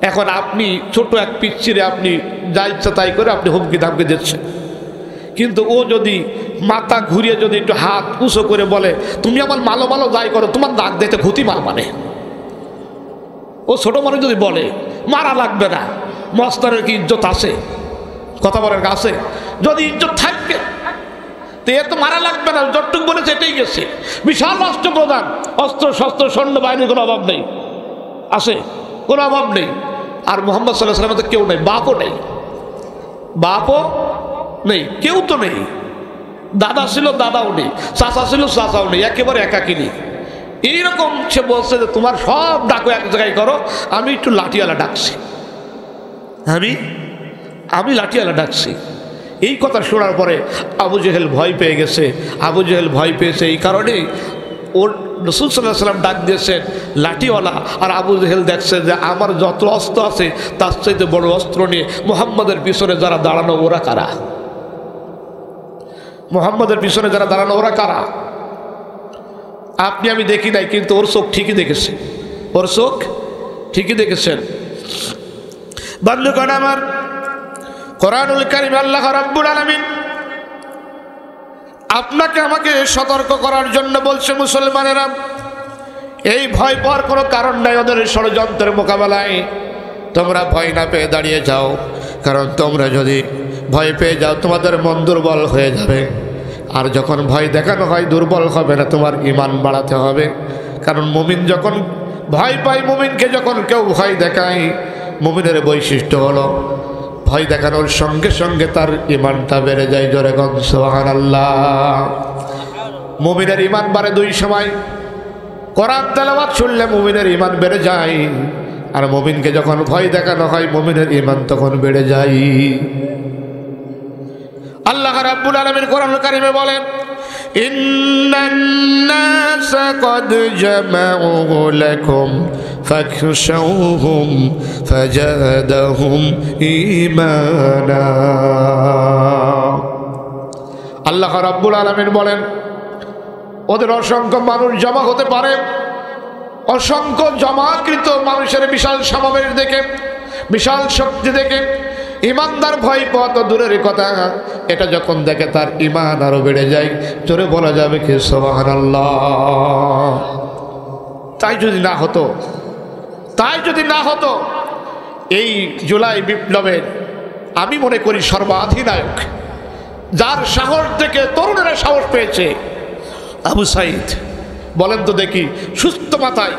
[SPEAKER 1] এখন আপনি ছোট এক পিচ্ছিরে আপনি যা ইচ্ছা তাই করে আপনি হুমকি ধামকি দিচ্ছেন, কিন্তু ও যদি মাথা ঘুরিয়ে যদি একটু হাত উঁচু করে বলে তুমি আমার মালো মালো যাই করো, তোমার দাগ দিতে ক্ষতি মার, মানে ও ছোট মানুষ যদি বলে মারা লাগবে না, মস্তানের কি ইজ্জত আছে? কথা বলার কাছে যদি ইজ্জত থাকবে তো এ তো মারা লাগবে না, যতটুকু বলেছে এটাই গেছে। বিশাল রাষ্ট্রপ্রধান, অস্ত্র শস্ত্র সৈন্য বাহিনীর কোনো অভাব নেই, আছে কোনো অভাব নেই। আর মুহাম্মদ সাল্লাল্লাহু আলাইহি ওয়াসাল্লামের কেউ নেই, বাপও নেই, বাপও নেই, কেউ তো নেই। দাদা ছিল, দাদাও নেই, চাচা ছিল, চাচাও নেই, একেবারে একাকিনী। এইরকম সে বলছে যে তোমার সব ডাকো এক জায়গায় করো, আমি একটু লাঠিওয়ালা ডাকছি, আমি লাঠিওয়ালা ডাকছি। এই কথা শোনার পরে আবু জেহেল ভয় পেয়ে গেছে। আবু জেহেল ভয় পেয়েছে এই কারণেই ওর রাসূল সাল্লাল্লাহু আলাইহি ওয়াসাল্লাম ডাক দিয়েছেন লাঠিওয়ালা, আর আবু জেহেল দেখছে যে আমার যত অস্ত্র আছে তার চাইতে বড় অস্ত্র নিয়ে মুহাম্মাদের পিছনে যারা দাঁড়ানো ওরা কারা? মুহাম্মাদের পিছনে যারা দাঁড়ানো ওরা কারা? আপনি আমি দেখি নাই, কিন্তু ওর চোখ ঠিকই দেখেছে, ওর চোখ ঠিকই দেখেছেন। বন্ধুগণ আমার, কোরআনুল কারীম আল্লাহ রাব্বুল আলামিন আপনাকে আমাকে সতর্ক করার জন্য বলছে, মুসলমানেরা এই ভয় পাওয়ার কোনো কারণ নাই। ওদের ষড়যন্ত্রের মোকাবেলায় তোমরা ভয় না পেয়ে দাঁড়িয়ে যাও, কারণ তোমরা যদি ভয় পেয়ে যাও তোমাদের মন দুর্বল হয়ে যাবে। আর যখন ভয় দেখানো হয় দুর্বল হবে না, তোমার ঈমান বাড়াতে হবে। কারণ মুমিন যখন ভয় পায়, মুমিনকে যখন কেউ ভয় দেখায়, মুমিনের বৈশিষ্ট্য হলো ভয় দেখানোর সঙ্গে সঙ্গে তার ঈমানটা বেড়ে যায়। জোরে গণ সুবহানাল্লাহ। মুমিনের ঈমান বাড়ে দুই সময়, কোরআন তেলাওয়াত শুনলে মুমিনের ঈমান বেড়ে যায়, আর মুমিনকে যখন ভয় দেখানো হয় মুমিনের ঈমান তখন বেড়ে যায়। আল্লাহ রাব্বুল আলামিন কোরআনুল কারীমে বলেন, ইন্নান নাসা ক্বাদ জামাউ লাকুম ফাখশাউহুম ফাজাদাহুম ঈমানা। আল্লাহ রাব্বুল আলামিন বলেন, ওদের অসংখ্য মানুষ জমা হতে পারে, অসংখ্য জমাকৃত মানুষের বিশাল সমাবেশ দেখে, বিশাল শক্তি দেখে ইমানদার ভয় পাওয়া তো দূরের কথা, এটা যখন দেখে তার ঈমান আরো বেড়ে যায়। জোরে বলা যাবে কি সুবহানাল্লাহ। তাই যদি না হতো এই জুলাই বিপ্লবের আমি মনে করি সর্বাধিনায়ক যার সাহস থেকে তরুণেরা সাহস পেয়েছে। আবু সাইদ বলেন তো দেখি, সুস্থ মাথায়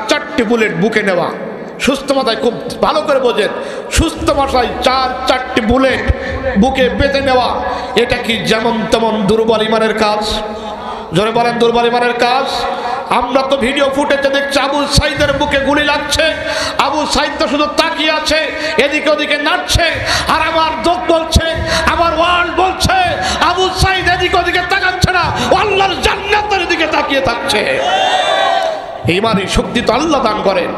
[SPEAKER 1] চারটি বুলেট বুকে নেওয়া, সুস্থ মাথায় খুব ভালো করে বোঝেন, সুস্থ মাথায় চারটি বুলেট বুকে বেঁধে নেওয়া, এটা কি যেমন তেমন দুর্বল ইমানের কাজ? জোরে বলেন, দুর্বল ইমানের কাজ? আমরা তো ভিডিও ফুটেজে দেখছি আবু সাইদের বুকে গুলি লাগছে, আবু সাইদ তো শুধু তাকিয়ে আছে, এদিকে ওদিকে নাচছে, আর আমার চোখ বলছে, আমার ওয়ার্ল্ড বলছে আবু সাইদ এদিকে ওদিকে তাকাচ্ছে না, আল্লাহর জান্নাতের দিকে তাকিয়ে থাকছে। ইমানি শক্তি তো আল্লাহ দান করেন,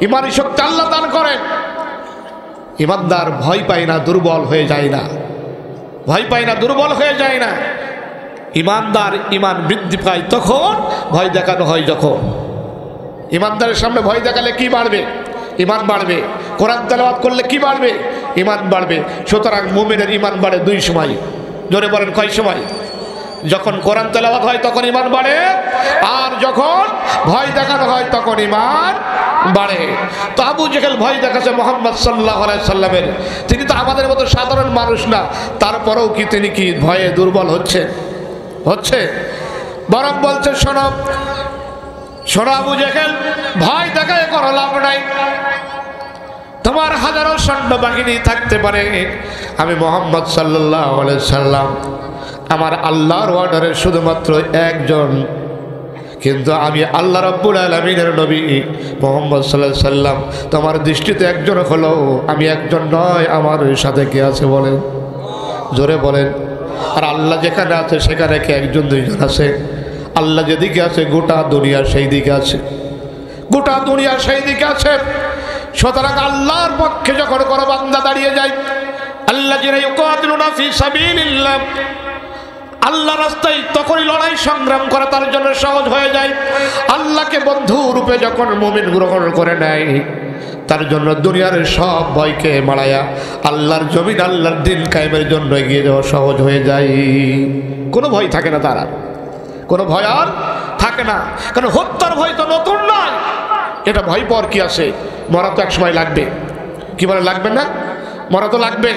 [SPEAKER 1] ইমানি শক্তি আল্লাহ দান করেন। ইমানদার ভয় পায় না, দুর্বল হয়ে যায় না, ভয় পায় না, দুর্বল হয়ে যায় না। ইমানদার ইমান বৃদ্ধি পায় তখন ভয় দেখানো হয় যখন। ইমানদারের সামনে ভয় দেখালে কি বাড়বে? ইমান বাড়বে। কোরআন তেলাওয়াত করলে কি বাড়বে? ইমান বাড়বে। সুতরাং মুমিনের ইমান বাড়ে দুই সময়। জোরে বলেন, কয় সময়? যখন কোরআন তেলাওয়াত হয় তখন ইমান বাড়ে, আর যখন ভয় দেখানো হয় তখন ইমান বাড়ে। তো আবু জেহেল ভয় দেখাচ্ছে মুহাম্মদ সাল্লাল্লাহু আলাইহি সাল্লামের, তিনি তো আমাদের মতো সাধারণ মানুষ না, তারপরেও কি তিনি কি ভয়ে দুর্বল হচ্ছে? বরং বলছে, শোনো শোনো আবু জেহেল, ভয় দেখায় কোনো লাভ নাই। তোমার হাজারো সৈন্যবাহিনী থাকতে পারে, আমি মুহাম্মদ সাল্লাল্লাহু আলাইহি সাল্লাম আমার আল্লাহর অর্ডারে শুধুমাত্র একজন, কিন্তু আমি আল্লাহ রাব্বুল আলামিনের নবী মুহাম্মদ সাল্লাল্লাহু আলাইহি সাল্লাম, তোমার দৃষ্টিতে একজন হলো, আমি একজন নয়, আমার সাথে কে আছে বলেন? জোরে বলেন। আর আল্লাহ যেখানে আছে সেখানে কি একজন দুইজন আছে? আল্লাহ যেদিকে আছে গোটা দুনিয়া সেই দিকে আছে, গোটা দুনিয়া সেই দিকে আছে। সুতরাং আল্লাহর পক্ষে যখন কোনো বান্দা দাঁড়িয়ে যায়, আল্লাযীনা ইউকাতিলুনা ফি সাবিলিল্লাহ, আল্লাহ রাস্তায় তখনই লড়াই সংগ্রাম করা তার জন্য সহজ হয়ে যায়। আল্লাহকে বন্ধু রূপে যখন মুমিন গ্রহণ করে নেয়, তার জন্য দুনিয়ার সব ভয়কে মারায়া আল্লাহর জমিন, আল্লাহর দিন কায়েমের জন্য এগিয়ে যাওয়া সহজ হয়ে যায়। কোনো ভয় থাকে না, তার কোনো ভয় আর থাকে না। কারণ হত্যার ভয় তো নতুন নয়, এটা ভয় পর কি আছে? মরা তো এক সময় লাগবে। কি বলে লাগবে না? মরা তো লাগবে।